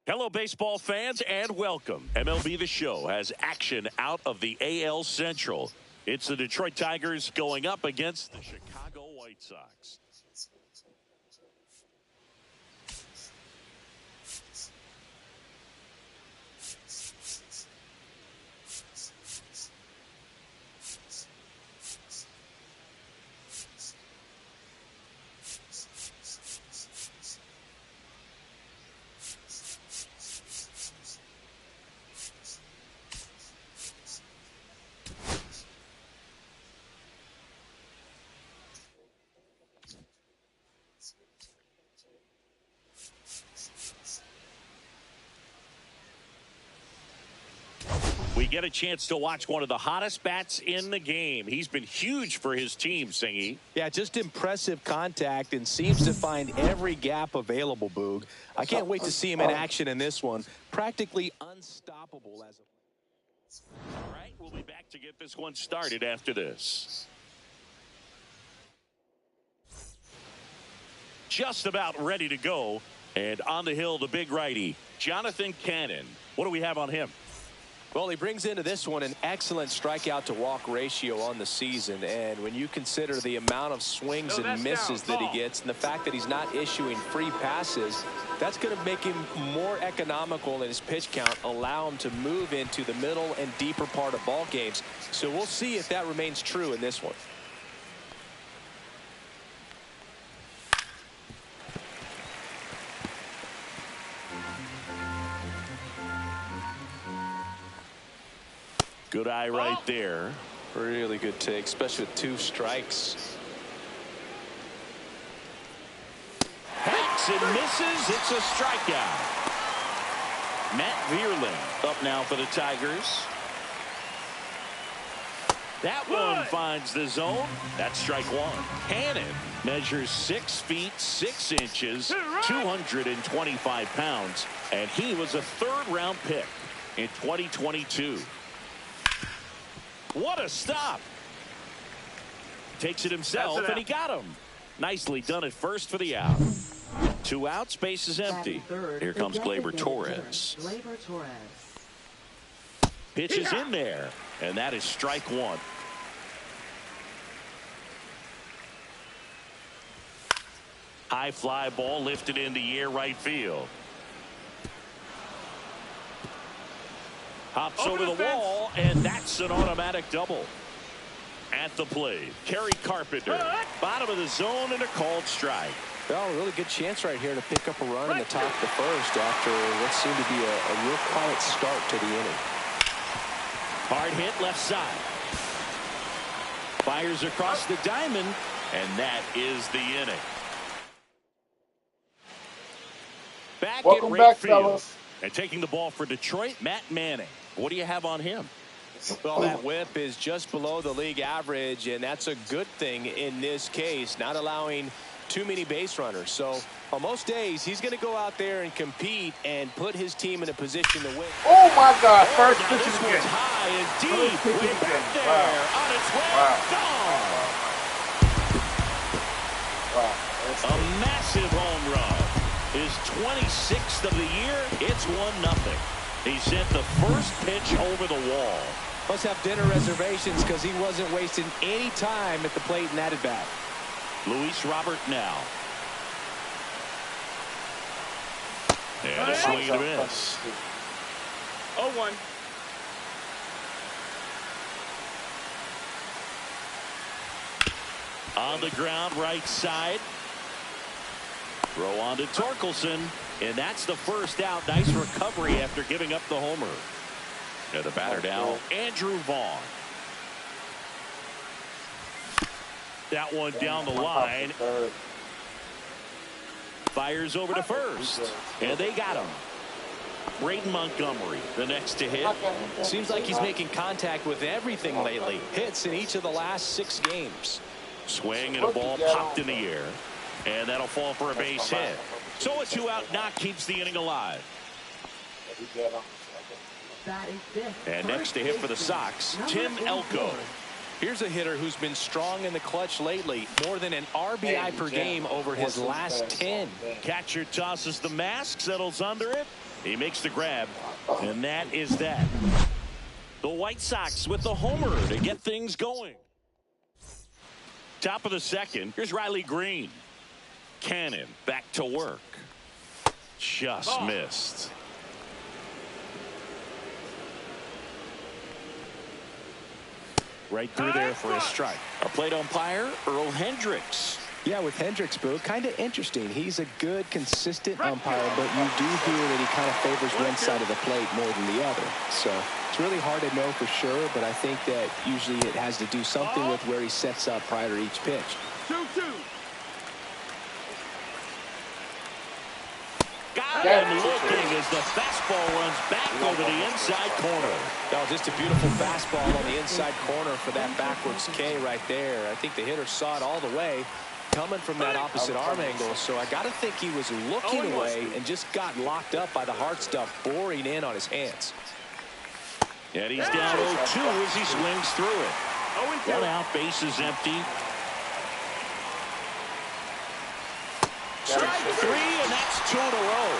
Hello, baseball fans, and welcome. MLB The Show has action out of the AL Central. It's the Detroit Tigers going up against the Chicago White Sox. We get a chance to watch one of the hottest bats in the game. He's been huge for his team, Singy. Yeah, just impressive contact and seems to find every gap available, Boog. I can't wait to see him in action in this one. Practically unstoppable as a... All right, we'll be back to get this one started after this. Just about ready to go. And on the hill, the big righty, Jonathan Cannon. What do we have on him? Well, he brings into this one an excellent strikeout to walk ratio on the season. And when you consider the amount of swings and misses that he gets and the fact that he's not issuing free passes, that's going to make him more economical in his pitch count, allow him to move into the middle and deeper part of ball games. So we'll see if that remains true in this one. Good eye right there. Really good take, especially with 2 strikes. Hits and misses. It's a strikeout. Matt Vierling up now for the Tigers. That one finds the zone. That's strike 1. Cannon measures 6 feet 6 inches, 225 pounds, and he was a 3rd-round pick in 2022. What a stop. Takes it himself, and he got him. Nicely done at first for the out. 2 outs, base is empty. Here comes Gleyber Torres. Pitch is in there, and that is strike 1. High fly ball lifted in the air right field. Hops over the wall, and that's an automatic double. At the plate, Kerry Carpenter, bottom of the zone, and a called strike. Well, a really good chance right here to pick up a run in the top of the first after what seemed to be a real quiet start to the inning. Hard hit left side. Fires across the diamond, and that is the inning. Welcome back, fellas. And taking the ball for Detroit, Matt Manning. What do you have on him? Well, that whip is just below the league average, and that's a good thing in this case, not allowing too many base runners. So on most days, he's going to go out there and compete and put his team in a position to win. Oh, my God. First pitch is again. High and deep. Way back there. Wow. On its way. Wow. Gone. Wow. A massive home run. His 26th of the year. It's 1-0. He sent the first pitch over the wall. Must have dinner reservations because he wasn't wasting any time at the plate in that at bat. Luis Robert now. And a swing and a miss. 0-1. On the ground, right side. Throw on to Torkelson. And that's the first out. Nice recovery after giving up the homer. And the batter now, Andrew Vaughn. That one down the line. Fires over to first. And they got him. Braden Montgomery, the next to hit. Seems like he's making contact with everything lately. Hits in each of the last 6 games. Swing and a ball popped in the air. And that'll fall for a base hit. So a 2-out knock keeps the inning alive. And next to hit for the Sox, Tim Elko. Here's a hitter who's been strong in the clutch lately. More than an RBI per game over his last 10. Catcher tosses the mask, settles under it. He makes the grab. And that is that. The White Sox with the homer to get things going. Top of the second. Here's Riley Green. Cannon back to work. Just missed. Right through there for a strike. Our plate umpire, Earl Hendricks. Yeah, with Hendricks, Boo, kind of interesting. He's a good, consistent umpire, but you do hear that he kind of favors one side of the plate more than the other. So it's really hard to know for sure, but I think that usually it has to do something with where he sets up prior to each pitch. 2-2. Got him looking as the fastball runs back over the inside corner. That was just a beautiful fastball on the inside corner for that backwards K right there. I think the hitter saw it all the way coming from that opposite arm angle. So I got to think he was looking away and just got locked up by the hard stuff boring in on his hands. And he's down 0-2 as he swings through it. 1 out, base is empty. Strike 3, and that's 2 in a row.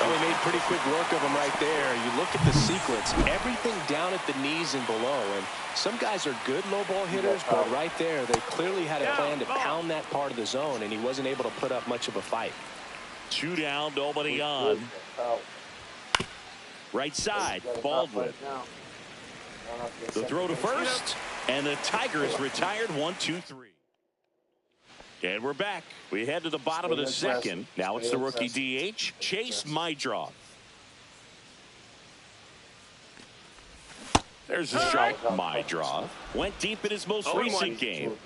Well, he made pretty quick work of him right there. You look at the sequence, everything down at the knees and below. And some guys are good low ball hitters, but right there, they clearly had a plan to pound that part of the zone, and he wasn't able to put up much of a fight. 2 down, nobody on. Right side, Baldwin. The throw to first, and the Tigers retired 1-2-3. And we're back. We head to the bottom of the second. Now it's the rookie DH, Chase Mydroth. There's a strike. Mydroth went deep in his most recent game.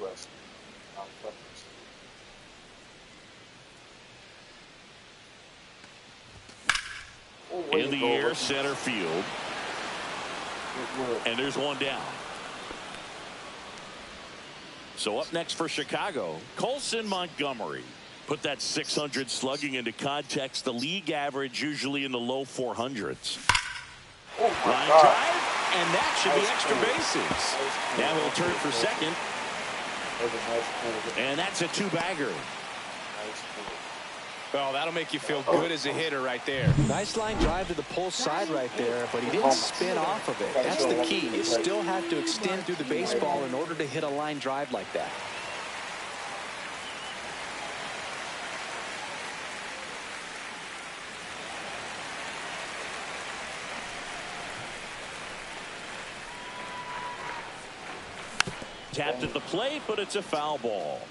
In the air, center field. And there's 1 down. So up next for Chicago, Colson Montgomery. Put that 600 slugging into context. The league average usually in the low 400s. Line drive, and that should be extra bases. Now he'll turn for second. And that's a 2-bagger. Well, that'll make you feel good as a hitter right there. Nice line drive to the pull side right there, but he didn't spin off of it. That's the key. You still have to extend through the baseball in order to hit a line drive like that. Tapped at the plate, but it's a foul ball.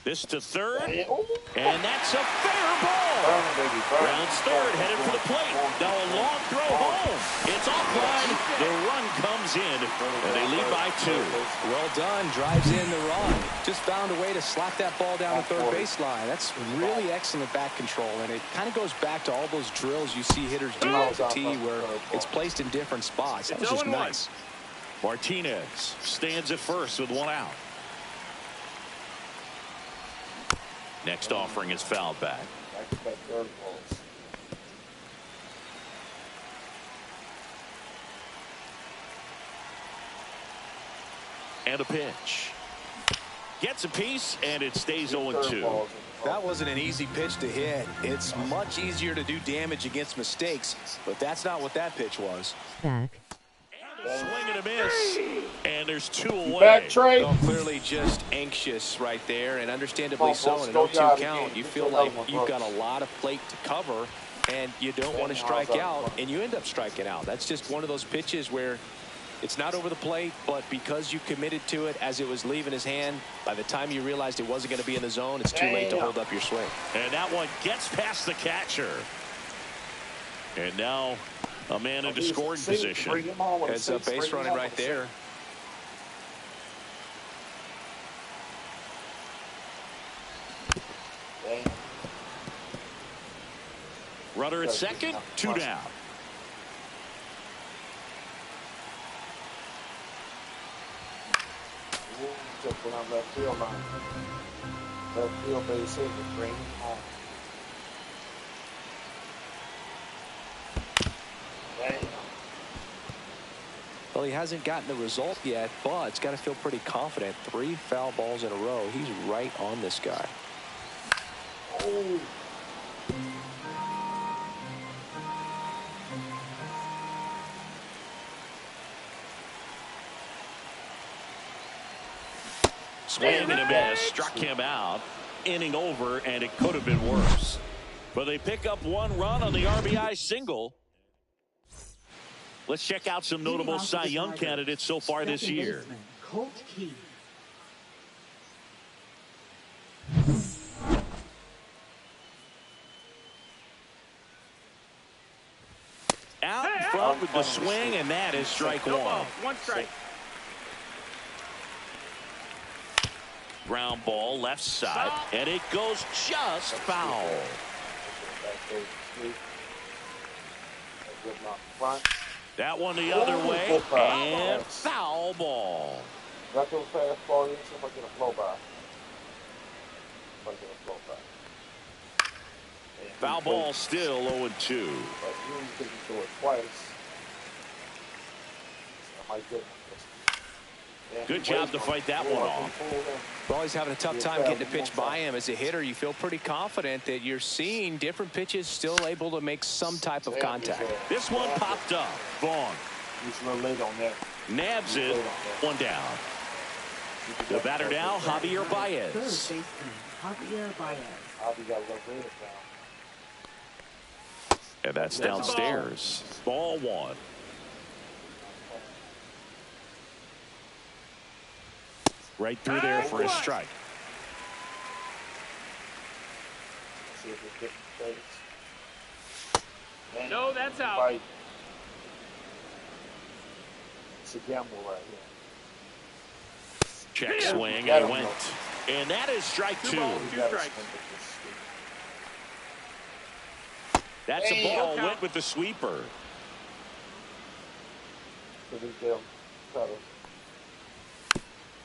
This to third, and that's a fair ball. Brown's third, headed for the plate. Now a long throw home. It's offline. The run comes in, and they lead by 2. Well done. Drives in the run. Just found a way to slap that ball down the third baseline. That's really excellent back control, and it kind of goes back to all those drills you see hitters do at the tee where it's placed in different spots. That was just nice. Martinez stands at first with 1 out. Next offering is fouled back. And a pitch. Gets a piece, and it stays 0-2. That wasn't an easy pitch to hit. It's much easier to do damage against mistakes, but that's not what that pitch was. Back. Swing and a miss, and there's 2 away. Back, Trey. Well, clearly just anxious right there, and understandably so. In an 0-2 count, you feel like you've got a lot of plate to cover, and you don't want to strike out, and you end up striking out. That's just one of those pitches where it's not over the plate, but because you committed to it as it was leaving his hand, by the time you realized it wasn't going to be in the zone, it's too late to hold up your swing. And that one gets past the catcher. And now a man into scoring position. Heads up base running right there. Runner at second, 2 down. Just went on left field line. Left field base hit and bring him home. Damn. Well, he hasn't gotten the result yet, but it's got to feel pretty confident. 3 foul balls in a row. He's right on this guy. Oh. Swing and a miss, struck him out. Inning over, and it could have been worse. But they pick up 1 run on the RBI single. Let's check out some notable Cy Young candidates so far this year. Out in front with the swing, and that is strike 1. 1 strike. Ground ball left side, and it goes just foul. That one the other way, and foul ball. Got those fastball in, so if I get a flow by. Foul ball still 0-2. But you can do it twice. I might get Good job to fight that one off. Well, he's having a tough time getting a pitch by him. As a hitter, you feel pretty confident that you're seeing different pitches still able to make some type of contact. This one popped up. Vaughn he's a little late on that. nabs it. 1 down. The batter now, Javier Baez. Javier Baez. Javi got a little red down. And that's downstairs. Ball 1. Right through there for a strike. No, that's out. Fight. It's a gamble right here. Check swing, and it went. And that is strike 2. 2 strikes. That's a ball, went with the sweeper.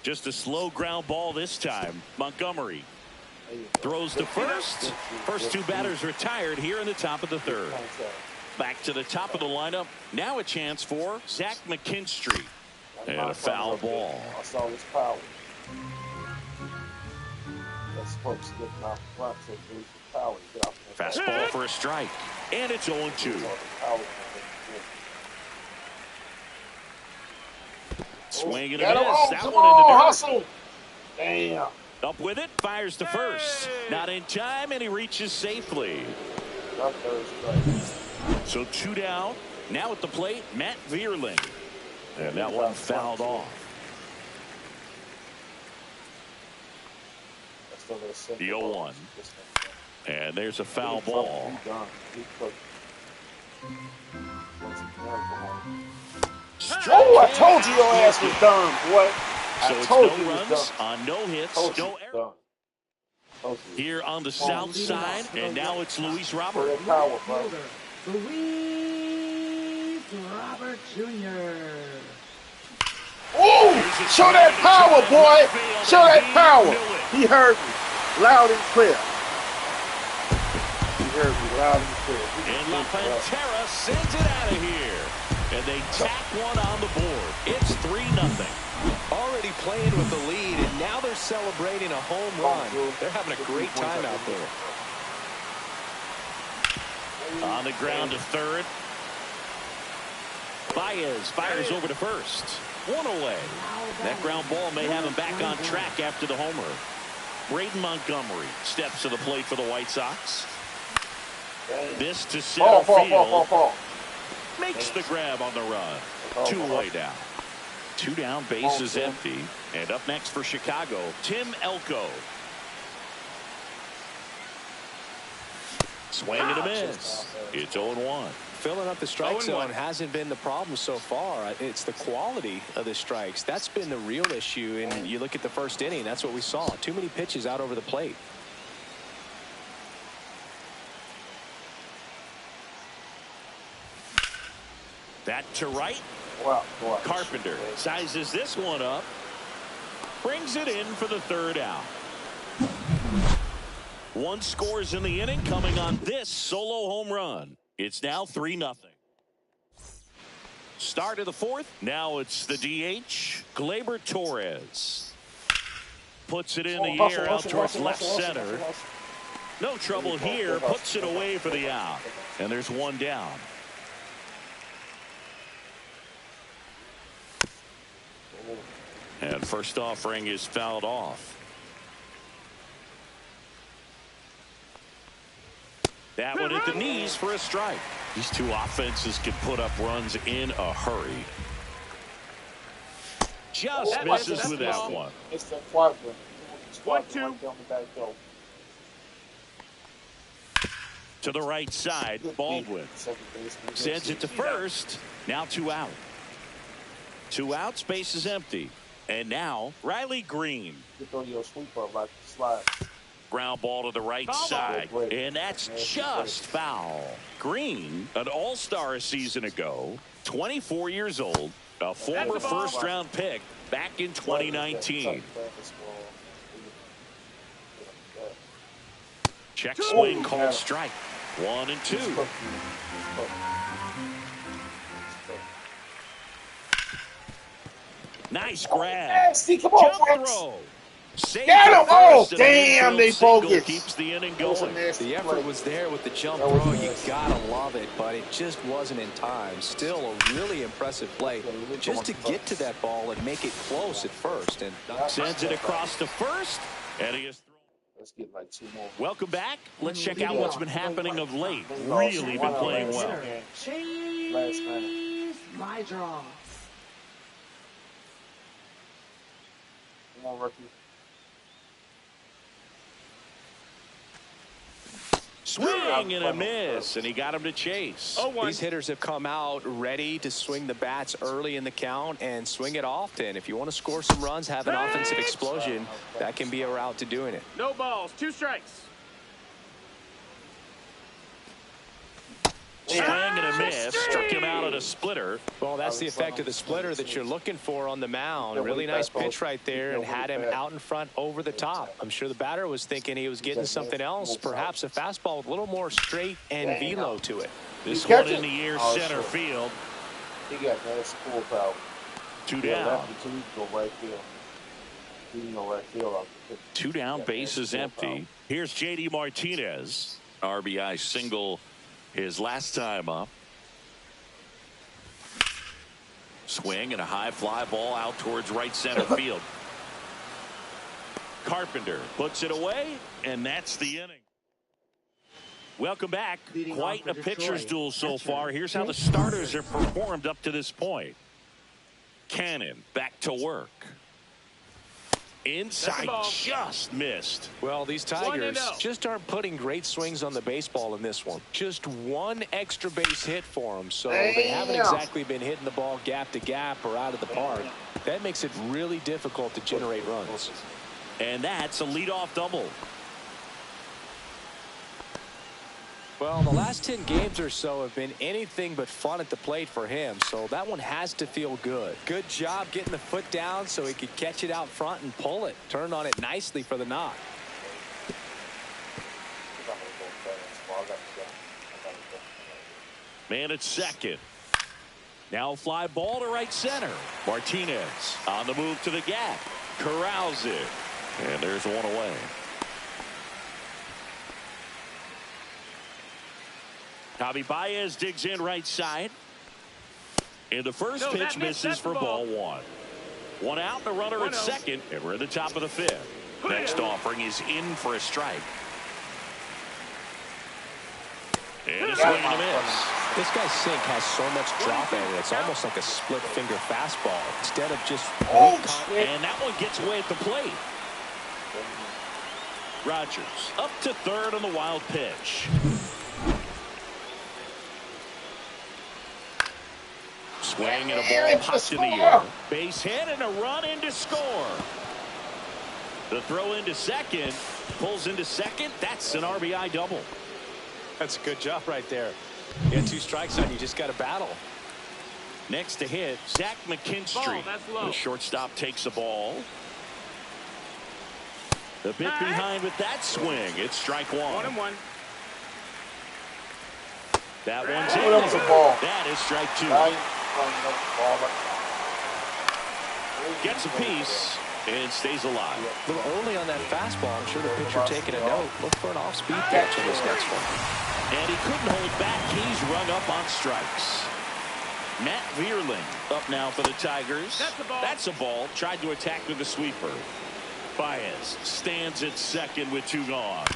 Just a slow ground ball this time. Montgomery throws to first. First 2 batters retired here in the top of the 3rd. Back to the top of the lineup. Now a chance for Zach McKinstry. And a foul ball. I saw his power. That's supposed to get off front, so lose his power. Fastball for a strike. And it's 0-2. Swing and a miss. That one in the dirt. Hustle. Damn. Up with it, fires to first. Not in time, and he reaches safely. So 2 down. Now at the plate, Matt Vierling. And that one fouled off. The 0-1. And there's a foul ball. Oh, I told you your ass was done, boy. So it's no runs on no hits, no errors. Here on the south side, and now it's Luis Robert. Luis Robert Jr. Oh, show that power, boy. Show that power. He heard me loud and clear. He heard me loud and clear. And La Pantera sends it out of here. And they tack one on the board. It's 3-0. Already playing with the lead, and now they're celebrating a home run. They're having a great time out there. On the ground to third. Baez fires over to first. One away. That ground ball may have him back on track after the homer. Braden Montgomery steps to the plate for the White Sox. This to center field. Makes the grab on the run. Two away down. Two down, bases empty. And up next for Chicago, Tim Elko. Swing and a miss. It's 0-1. Filling up the strike zone hasn't been the problem so far. It's the quality of the strikes. That's been the real issue. And you look at the first inning, that's what we saw. Too many pitches out over the plate. That to right. Carpenter sizes this one up. Brings it in for the third out. One scores in the inning coming on this solo home run. It's now 3-0. Start of the fourth. Now it's the DH, Gleyber Torres. Puts it in the air out towards left center. No trouble here. Puts it away for the out. And there's one down. And first offering is fouled off. That one at the knees for a strike. These two offenses can put up runs in a hurry. Just misses with that one. It's the quadrant. 1-2. To the right side, Baldwin sends it to first. Now two out. Two outs, base is empty. And now Riley Green. Ground ball to the right side, and that's just foul. Green, an all-star a season ago, 24 years old, a former first-round pick back in 2019. Check swing called strike. 1-2. Nice grab. Come on, Jump throw. Get him! Oh, damn, they bogus. Keeps the inning going. The effort was there with the jump throw. You gotta love it, but it just wasn't in time. Still a really impressive play just to get to that ball and make it close at first. And sends it across to first, and he is thrown. Let's get like two more. Welcome back. Let's check out what's been happening of late. Really been playing well. Chase my draw. Come on, rookie. Swing and a miss, and he got him to chase. These hitters have come out ready to swing the bats early in the count and swing it often. If you want to score some runs, have an offensive explosion, that can be a route to doing it. No balls, 2 strikes. Swing and a miss. Struck him out at a splitter. Well, that's the effect of the splitter that you're looking for on the mound. Really nice pitch right there and had him out in front over the top. I'm sure the batter was thinking he was getting something else, perhaps a fastball with a little more straight and velo to it. This one in the air center field. He got that school foul. Two down. Two down, bases empty. Here's J.D. Martinez. RBI single his last time up. Swing and a high fly ball out towards right center field. Carpenter puts it away, and that's the inning. Welcome back. Quite a pitcher's duel so far. Here's how the starters have performed up to this point. Cannon back to work. Inside, just missed. Well, these Tigers just aren't putting great swings on the baseball in this one. Just one extra base hit for them, so they haven't exactly been hitting the ball gap to gap or out of the park. That makes it really difficult to generate runs. And that's a leadoff double. Well, the last 10 games or so have been anything but fun at the plate for him, so that one has to feel good. Good job getting the foot down so he could catch it out front and pull it. Turned on it nicely for the knock. Man at second. Now fly ball to right center. Martinez on the move to the gap. Corrals it. And there's one away. Javi Baez digs in right side. And the first pitch misses for ball one. One out and a runner at second. And we're at the top of the fifth. Next offering is in for a strike. And a swing and a miss. This guy's sink has so much drop in it. It's almost like a split finger fastball instead of just and that one gets away at the plate. Rogers up to third on the wild pitch. Swing and a ball popped in the air. Base hit and a run in to score. The throw into second. Pulls into second. That's an RBI double. That's a good job right there. You got 2 strikes on you. Just got to battle. Next to hit, Zach McKinstry. The shortstop takes the ball. The bit behind with that swing. It's strike one. 1-1. That one's in. That is strike two. Gets a piece and stays alive. A little early on that fastball. I'm sure the pitcher taking a note. Look for an off-speed pitch in this next one. And he couldn't hold back. He's rung up on strikes. Matt Vierling up now for the Tigers. That's a ball. Tried to attack with a sweeper. Baez stands at second with 2 gone.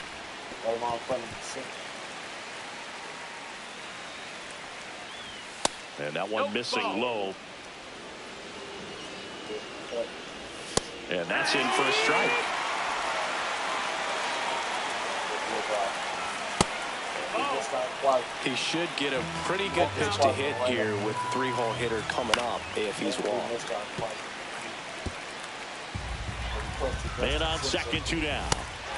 And that one missing low. And that's in for a strike. He should get a pretty good pitch to hit here with 3-hole hitter coming up if he's walked. Man on second, 2 down.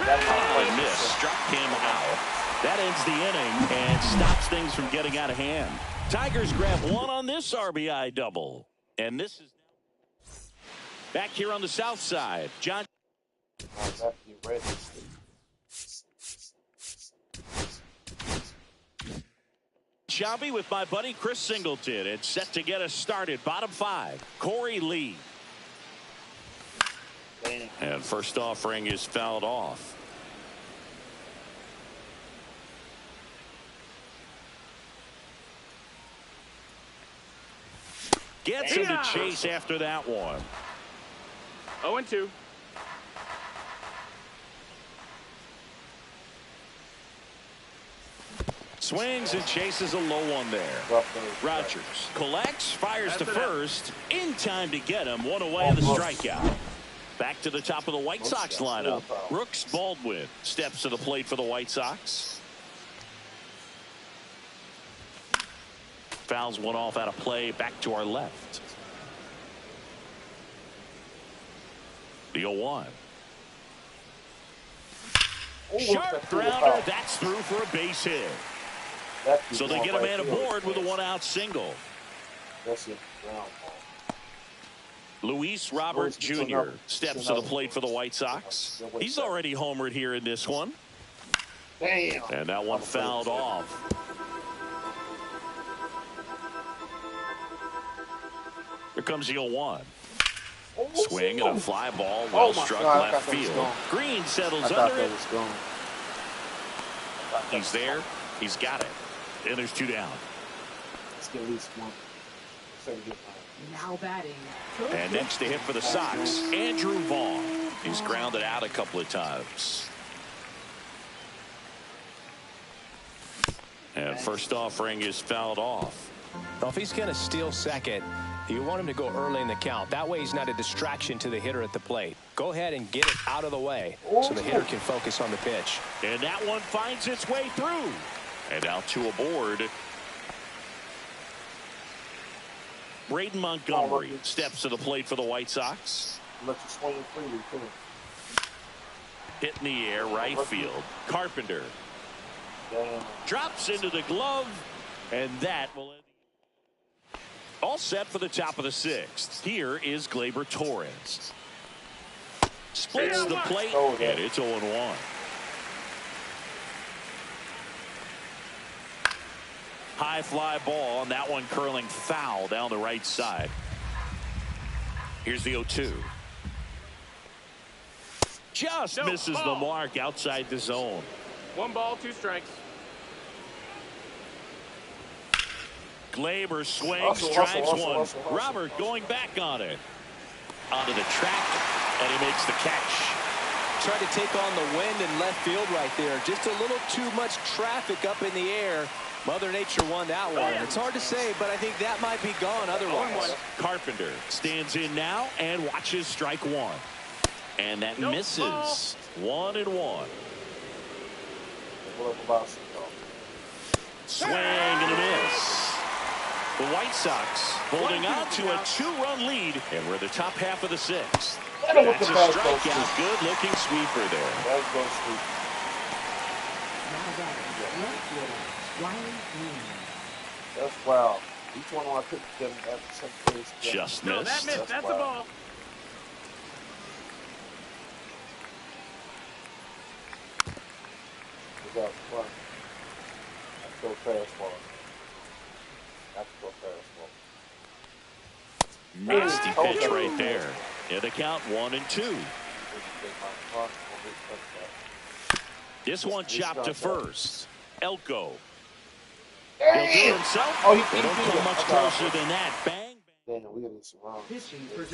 And miss struck him out. That ends the inning and stops things from getting out of hand. Tigers grab 1 on this RBI double. And this is back here on the south side. John. Shelby with my buddy Chris Singleton. It's set to get us started. Bottom 5. Corey Lee. And first offering is fouled off. Gets him to chase after that one. 0-2. Swings and chases a low one there. Rogers collects, fires to first. In time to get him. 1 away on the strikeout. Back to the top of the White Sox lineup. Brooks Baldwin steps to the plate for the White Sox. Fouls one off out of play. Back to our left. The 0-1. Sharp grounder. That's through for a base hit. So they get a man aboard with a 1-out single. Luis Robert Jr. steps to the plate for the White Sox. He's already homered here in this one. And that one fouled off. Here comes the 0-1. Swing and a fly ball. Well struck left field. Green settles under it. He's there. He's got it. And there's 2 down. Let's get at least one. Now batting. And next to hit for the Sox, Andrew Vaughn. He's grounded out a couple of times. And first offering is fouled off. Well, if he's going to steal second, you want him to go early in the count. That way he's not a distraction to the hitter at the plate. Go ahead and get it out of the way so the hitter can focus on the pitch. And that one finds its way through. And now 2 aboard. Braden Montgomery steps to the plate for the White Sox. Hit in the air, right field. Carpenter drops into the glove, and that will end. All set for the top of the 6th. Here is Gleyber Torres. Splits the plate, and it's 0-1. High fly ball, and that one curling foul down the right side. Here's the 0-2. Just misses the mark outside the zone. 1 ball, 2 strikes. Glaber swings, drives one. Robert going back on it. Onto the track, and he makes the catch. Tried to take on the wind in left field right there. Just a little too much traffic up in the air. Mother Nature won that one. It's hard to say, but I think that might be gone otherwise. Carpenter stands in now and watches strike one. And that misses. 1-1. Swing and a miss. The White Sox holding on to a 2-run lead, and we're the top half of the 6th. That's a strikeout. Good-looking sweeper there. That's wild. Each one I picked them at the same place. Just No, missed. that missed. That's a ball. That's fun. That's so fastball. That's so fastball. Nasty pitch right there. Yeah, the count 1-2. This one chopped to first. Elko. He'll do it himself. Oh, they don't come much closer than that. Bang.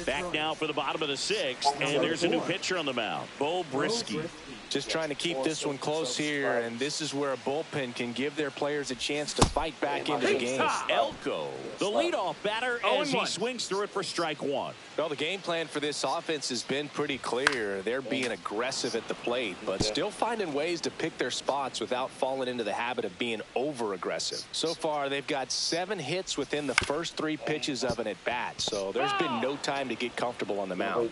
Back now for the bottom of the 6th, and there's a new pitcher on the mound, Bo Brisky. Just trying to keep this one close here, and this is where a bullpen can give their players a chance to fight back into the game. Elko, the leadoff batter, as he swings through it for strike one. Well, the game plan for this offense has been pretty clear. They're being aggressive at the plate, but still finding ways to pick their spots without falling into the habit of being over-aggressive. So far, they've got 7 hits within the first 3 pitches of an at-bat, so there's been no time to get comfortable on the mound.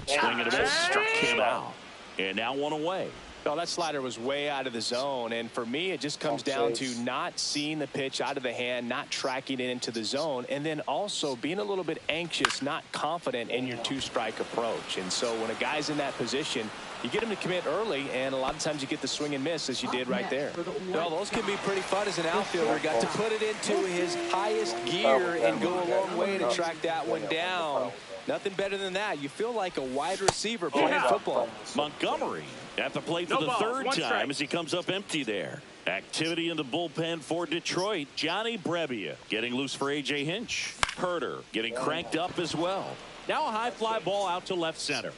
Swing and a miss, struck him out. And now 1 away. Well, that slider was way out of the zone, and for me, it just comes down to not seeing the pitch out of the hand, not tracking it into the zone, and then also being a little bit anxious, not confident in your 2-strike approach. And so when a guy's in that position, you get him to commit early, and a lot of times you get the swing and miss, as you did right there. Well, those can be pretty fun as an outfielder. Got to put it into his highest gear and go a long way to track that one down. Nothing better than that. You feel like a wide receiver playing football. Montgomery at the plate for the 3rd time as he comes up empty there. Activity in the bullpen for Detroit. Johnny Brebbia getting loose for A.J. Hinch. Herter getting cranked up as well. Now a high fly ball out to left center.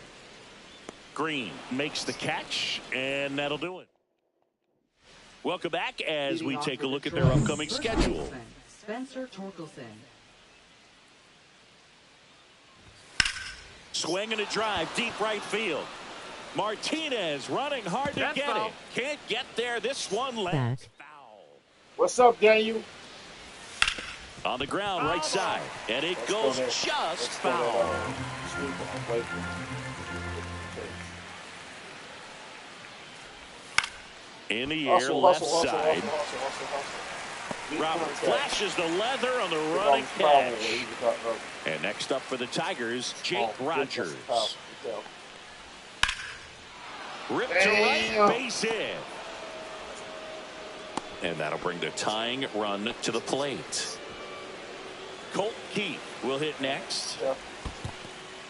Green makes the catch, and that'll do it. Welcome back as we take a look at their upcoming schedule. Spencer Torkelson. Swing and a drive, deep right field. Martinez running hard to get it. Can't get there. This one lands foul. What's up, Daniel? On the ground, right side. And it goes just foul. In the air, left side. Robert flashes the leather on the running catch. And next up for the Tigers, Jake Rogers. Ripped to right, base hit. And that'll bring the tying run to the plate. Colt Keith will hit next.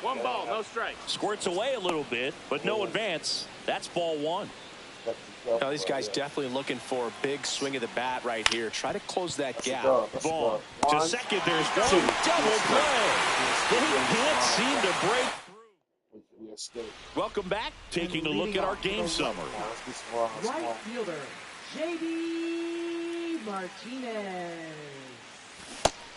1 ball, no strike. Squirts away a little bit, but no advance. That's ball 1. Now, these guys definitely looking for a big swing of the bat right here. Try to close that gap. Vaughn to second. There's one. Double play. He can't seem to break through. Welcome back. Taking a look at our game summary. Right fielder, J.D. Martinez.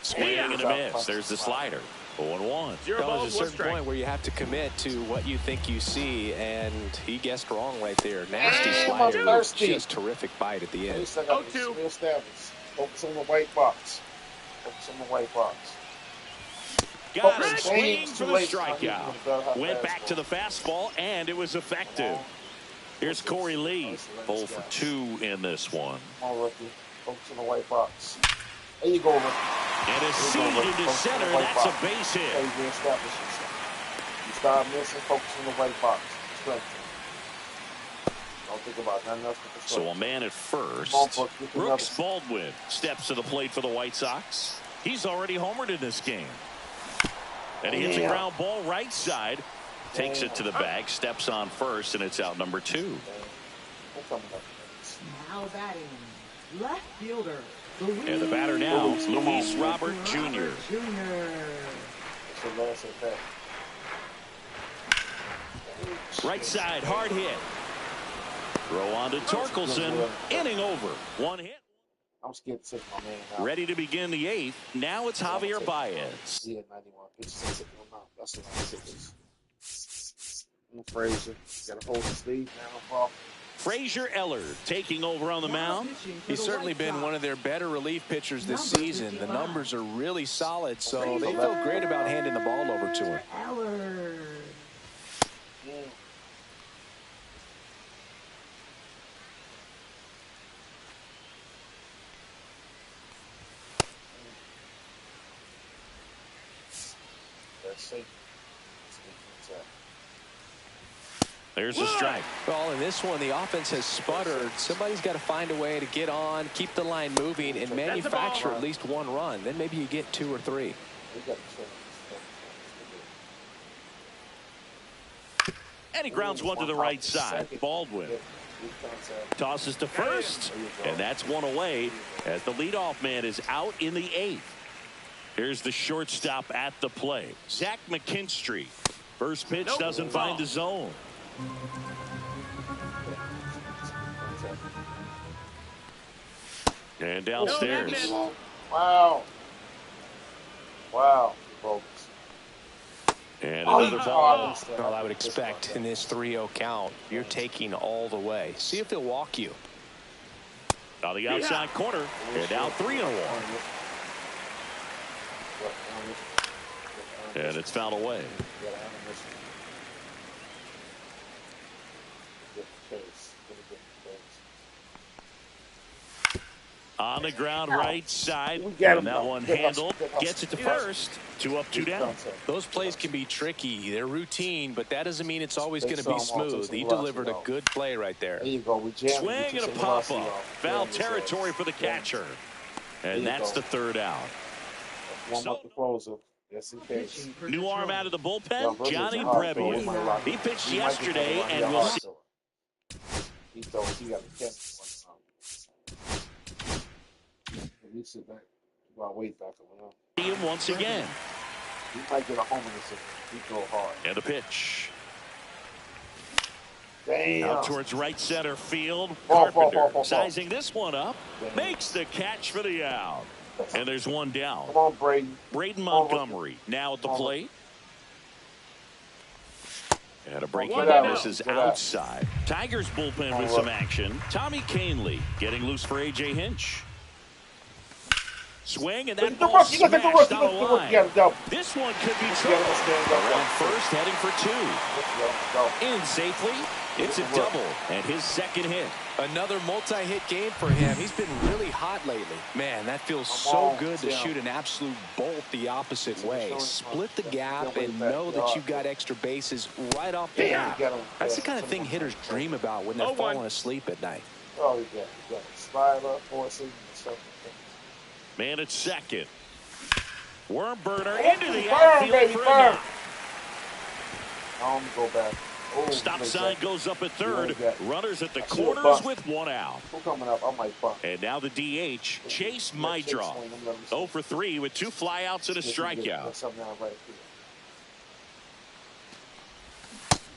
Swing and a miss. There's the slider. 0-1. There's a certain point where you have to commit to what you think you see, and he guessed wrong right there. Nasty slider, just terrific bite at the end. 0-2. Focus on the white box. Focus on the white box. Got it. Swinging for the strikeout. Went back to the fastball, and it was effective. Here's Corey Lee. 0 for 2 in this one. Come on, rookie. Focus on the white box. There you go, rookie. And a seed into center. That's a base hit. You start missing, focus on the white box. Strength. Don't think about nothing else. So a man at first. Brooks Baldwin steps to the plate for the White Sox. He's already homered in this game. And he hits a ground ball right side. Takes it to the bag, steps on first, and it's out number 2. Now batting, left fielder. And the batter now, Luis Robert Jr. Right side, hard hit. Throw on to Torkelson. Inning over. 1 hit. I'm scared to take my man out. Ready to begin the 8th. Now it's Javier Baez. He had 91 pitches. Take him out. That's what I'm saying. Frazier. Got to hold the sleeve now. Frazier Eller taking over on the mound. He's certainly been one of their better relief pitchers this season. The numbers are really solid, so they felt great about handing the ball over to him. There's a strike. Well, in this one, the offense has sputtered. Somebody's got to find a way to get on, keep the line moving, and manufacture at least 1 run. Then maybe you get 2 or 3. And he grounds one to the right side. Baldwin tosses to first, and that's 1 away as the leadoff man is out in the 8th. Here's the shortstop at the plate, Zach McKinstry. First pitch doesn't find the zone. And downstairs. Wow. And another ball. Well, I would expect in this 3-0 count, you're taking all the way. See if he'll walk you. On the outside corner, and now 3-1. And it's fouled away. On the ground right side, and that one handled, gets it to first. 2 up, 2 down. Those plays can be tricky. They're routine, but that doesn't mean it's always going to be smooth. He delivered a good play right there. There you go. Swing and a pop-up. Foul territory for the catcher. And that's the 3rd out. Warm up the closer. Yes, in case. New arm out of the bullpen, Johnny Brebian. He pitched yesterday, and we'll see. He got the catch. You sit back. You got weight back up. See him once again. He might get a home in this. He go hard. And a pitch. Damn. Out towards right center field. Carpenter sizing this one up. Makes the catch for the out. And there's 1 down. Come on, Braden. Braden Montgomery now at the plate. And a breaking miss is outside. Tigers bullpen with some action. Tommy Canley getting loose for A.J. Hinch. Swing, and that ball smashed on the line. This one could be trouble. Around first, heading for 2. In safely, it's a double, and his 2nd hit. Another multi-hit game for him. He's been really hot lately. Man, that feels so good to shoot an absolute bolt the opposite way. Split the gap and know that you've got extra bases right off the bat. That's the kind of thing hitters dream about when they're falling asleep at night. Oh, you got it. Slide up, forcing, and stuff. Man at second. Worm burner into the outfield for a hit. Go back. Stop sign goes up at 3rd. Runners at the corners with 1 out. Coming up, I might bunt. And now the DH, Chase Mydroff. 0 for 3 with 2 flyouts and a strikeout.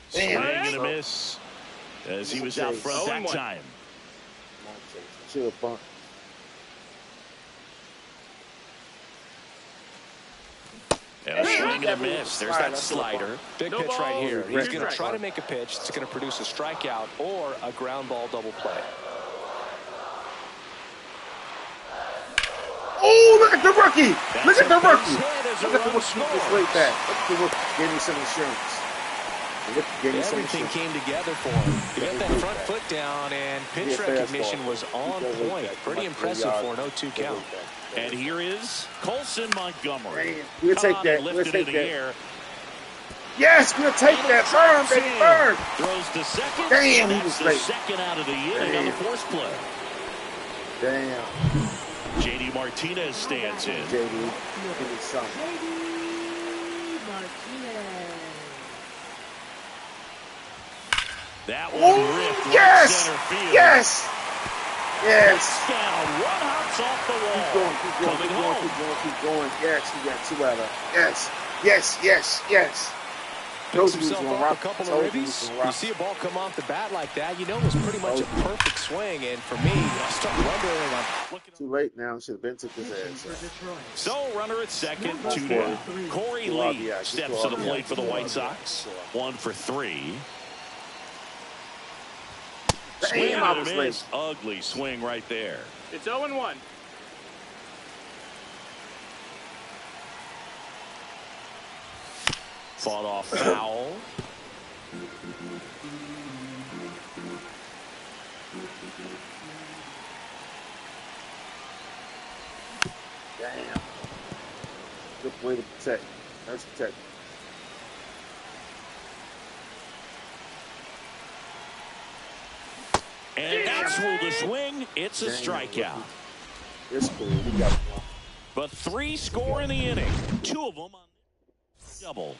Swing and a miss as he was out front that time. Should have bunt. And a swing and a miss. There's that slider. Big pitch right here. He's going to try to make a pitch that's going to produce a strikeout or a ground ball double play. Oh, look at the rookie! Look at the rookie! Look at the rookie just way back. Look at the rookie. Gave me some insurance. Everything came together for him. He got that front foot down, and pitch recognition was on point. Pretty impressive for an 0-2 count. And here is Colson Montgomery. We'll take that. Lifted in the air. Yes, we'll take that. Burn, baby, burn. Throws to second. Damn, he That's was the late. second out of the inning on the force play. Damn. JD Martinez stands in. JD, give me something. JD Martinez. That one ripped right Yes! center field. Yes! Yes! Down, one hops off the wall. Keep going, keep going, Coming keep going, home. keep going, keep going. Yes, he got 2 out of it. Yes, yes, yes, yes. Picks himself up a couple of ribbies. You see a ball come off the bat like that, you know it was pretty much a perfect swing. And for me, I start wondering, I'm looking Too late now. Should have been took his ass. For Detroit. So, runner at second, 2 Corey. down. Corey Lee steps to the plate for the White Sox. 1 for 3. Swing Damn, I and was a late. miss. Ugly swing right there. It's 0-1. Fought off foul. Damn. Good way to protect. Nice protect. And that's ruled a swing. It's a strikeout. It's cool. We got one. But 3 score in the inning. 2 of them on double.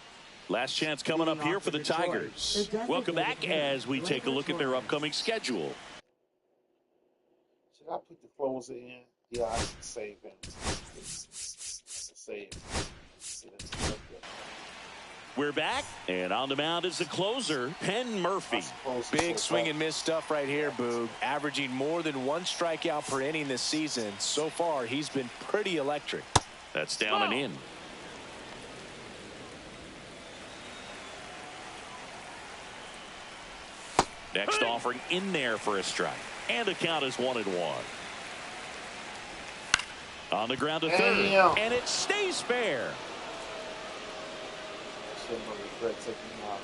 Last chance coming up here for the Tigers. Welcome back as we take a look at their upcoming schedule. Should I put the closer in? Yeah, I should save him. Save. We're back, and on the mound is the closer, Penn Murphy. big swing and miss stuff right here, Boog. Averaging more than 1 strikeout per inning this season. So far, he's been pretty electric. That's down and in. Next offering in there for a strike. And the count is 1-1. On the ground to third. Damn. And it stays fair. Shouldn't have regret taking him out.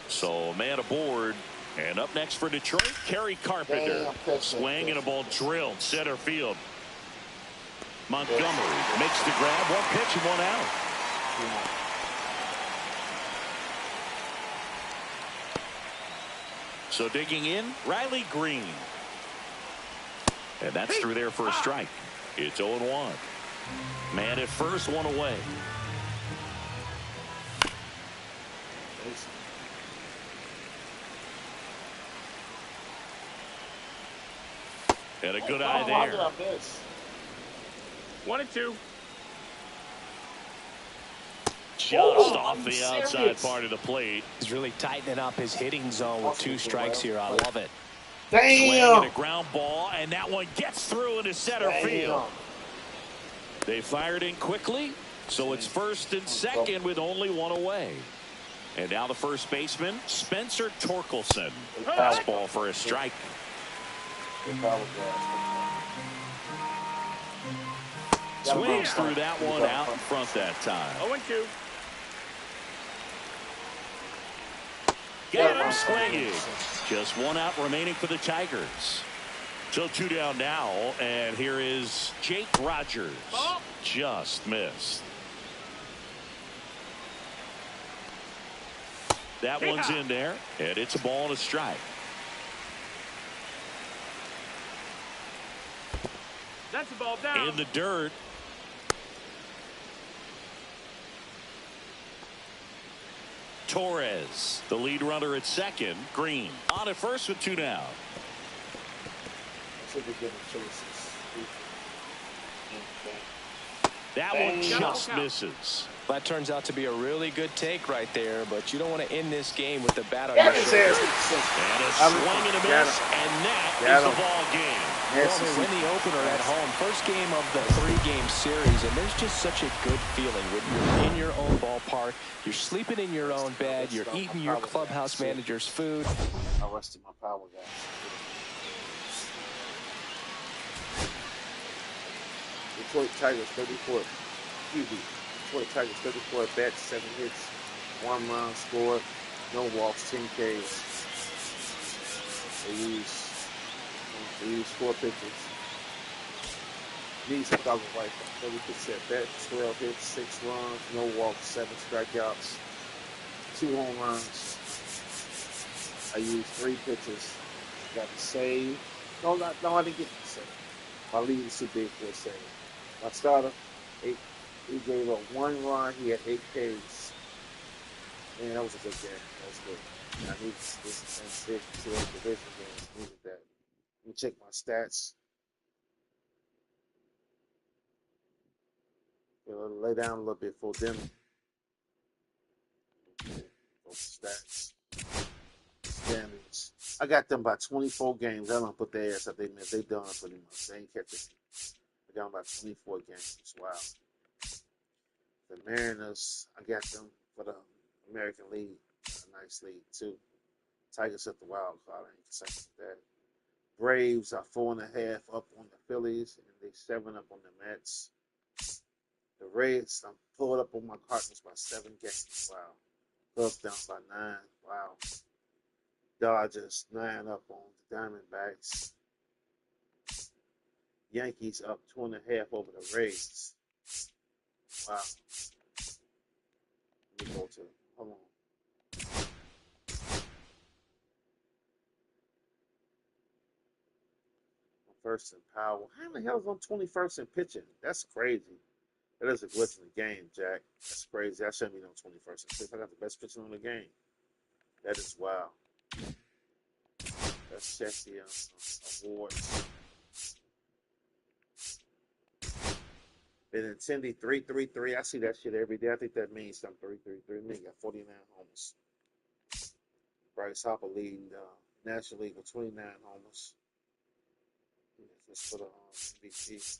So man aboard. And up next for Detroit, Kerry Carpenter. Damn, Swing and a ball drilled center field. Montgomery makes the grab. 1 pitch and 1 out. Yeah. So digging in, Riley Green. And that's through there for a strike. It's 0-1. Man at first, 1 away. And a good eye Why did there. I miss? 1-2. Just off the serious? outside part of the plate. He's really tightening up his hitting zone with 2 strikes here. I love it. Swing Damn. and a ground ball, and that one gets through into center field. They fired in quickly, so it's first and second with only 1 away. And now the first baseman, Spencer Torkelson. Fastball for a strike. Swings through that one out in front that time. 0-2. Get him swinging. Just 1 out remaining for the Tigers. So 2 down now, and here is Jake Rogers. Just missed. That one's in there, and it's a ball and a strike. That's a ball down. In the dirt. Torres, the lead runner at second. Green on at first with 2 down. That one just misses. That turns out to be a really good take right there, but you don't want to end this game with the bat on your shoulder. And a swing and a miss, and that is the ball game. Well, they win the opener at home. First game of the 3-game series, and there's just such a good feeling when you're in your own ballpark, you're sleeping in your own bed, you're eating your clubhouse manager's food. I rested my power guys. Detroit Tigers 34. Detroit Tigers 34 at bats, 7 hits, 1 run scored, no walks, 10 Ks. They use 4 pitches. Needs Chicago White Sox. 30% bet, 12 hits, 6 runs, no walks, 7 strikeouts, 2 home runs. I used 3 pitches. Got the save. No, I didn't get the save. My lead is too big for a save. My starter, he gave up 1 run. He had 8 Ks. Man, that was a good game. That was good. I needed this and 2 division games. Needed that. Let me check my stats. Lay down a little bit for them. Stats. Standings. I got them by 24 games. I don't put their ass up. They done pretty much. They ain't kept it. I got them by 24 games. Wow. The Mariners, I got them for the American League. A nice league, too. Tigers at the wild card. I ain't concerned with that. Braves are 4.5 up on the Phillies, and they 7 up on the Mets. The Reds, I'm pulled up on my Cardinals by 7 games. Wow. Cubs down by 9. Wow. Dodgers 9 up on the Diamondbacks. Yankees up 2.5 over the Rays. Wow. Let me go to, hold on. First in power. How the hell is on 21st in pitching? That's crazy. That is a glitch in the game, Jack. That's crazy. I shouldn't be on 21st in pitching. I got the best pitcher on the game. That is wild. Let's check the awards. Benintendi 333. I see that shit every day. I think that means something. 333. Me got 49 homers. Bryce Harper leading the National League with 29 homers. Let's put MVP.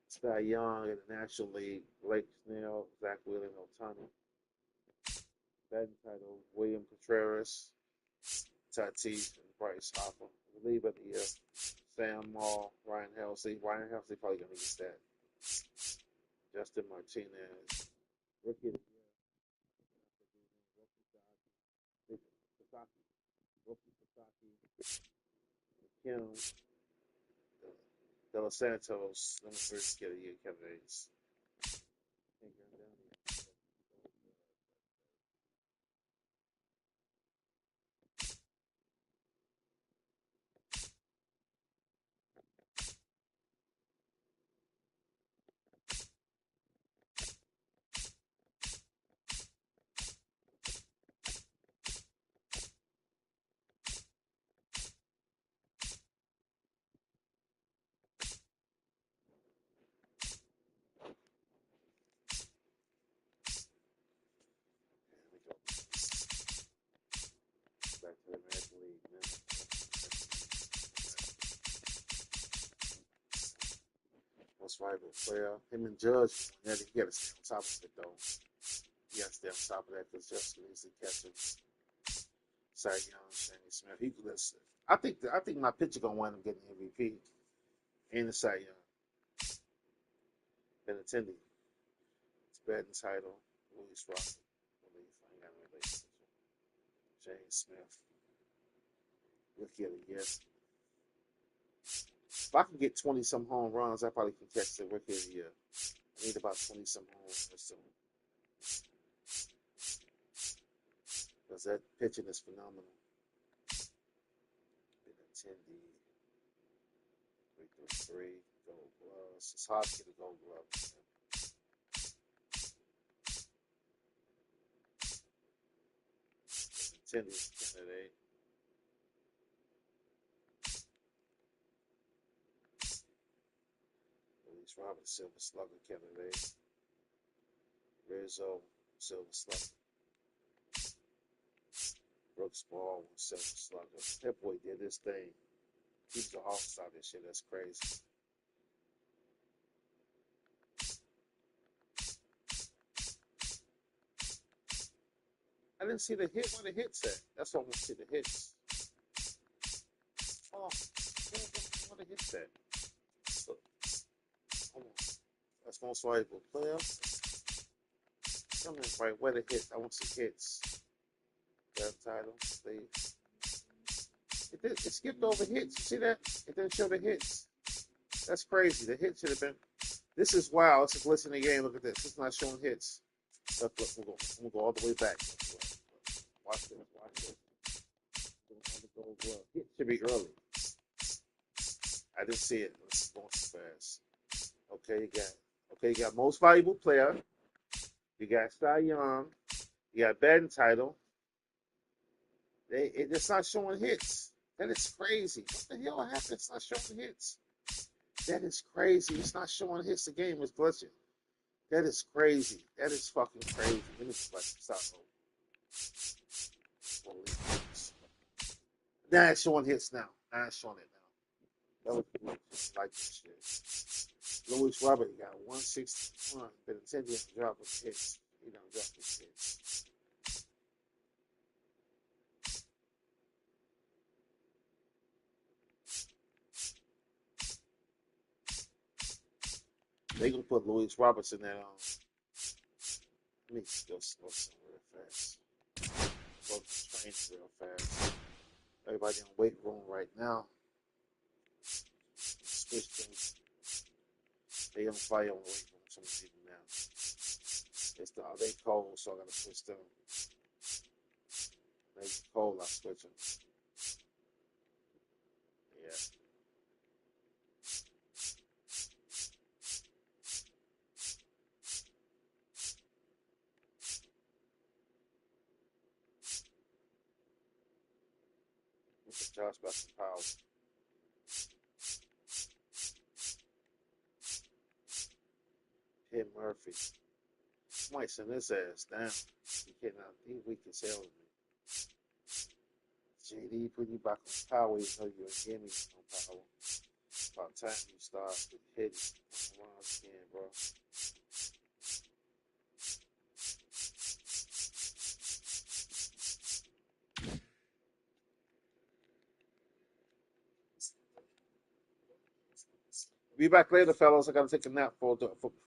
Cy Young in the National League. Blake Snell, Zach Wheeler, Otani. Batting title, William Contreras, Tatis, and Bryce Harper. Reliever of the year, Sam Maul, Ryan Helsey. Ryan Helsey probably going to get that. Justin Martinez. Rookie of the year. Kim De Los Santos, number 3 rookie of the year, Kevin Hayes. Back to the American League, man. Most valuable player. Him and Judge, he got to stay on top of it, though. He got to stay on top of that because Judge needs to catch him. Cy Young, Sammy Smith. He could listen. I think my pitcher gonna wind up getting MVP. And the Cy Young. Benintendi. It's batting title. Louis Rocket. I ain't got no relationship. James Smith. Rookie of the year. If I can get 20-some home runs, I probably can catch the Rookie of the year. I need about 20-some home runs soon. Because that pitching is phenomenal. Benintendi. 333. Gold gloves. It's hard to get a gold glove. Benintendi is candidate. Robert Silver Slugger candidate. Rizzo Silver Slugger. Brooks Ball Silver Slugger. That boy did this thing. He's the all-star this shit. That's crazy. I didn't see the hit. Where the hits at? That's what I want to see, the hits. Oh, where the hits at? So, that's most valuable player. Tell me right where the hits. I want to see hits. That title, please. It skipped over hits. You see that? It didn't show the hits. That's crazy. The hit should have been. This is wild. It's a glitch in the game. Look at this. It's not showing hits. Look, we'll go all the way back. Watch this. Hit should be early. I didn't see it. It's going too fast. Okay, you got most valuable player. You got Cy Young. You got batting title. It's not showing hits. That is crazy. What the hell happened? It's not showing hits. That is crazy. It's not showing hits. The game is glitching. That is crazy. That is fucking crazy. Let me stop. Now it's showing hits now. Now it's showing it now. That was like this shit. Louis Robert got 161. Been intending to drop his hits. He don't drop his hits. They gonna put Louis Roberts in there. Let me just go somewhere real fast. Go to the train real fast. Everybody in the weight room right now. Switch them. They on fire on the weight room. Some people now. They cold, so I gotta switch them. They cold, I switch them. Yeah. Josh got some power. Hit Murphy. Might send his ass down. He cannot. He weak as hell. JD put you back on power. You know you ain't giving me no power. About time you start hitting around again, bro. Be back later, fellas. I gotta take a nap for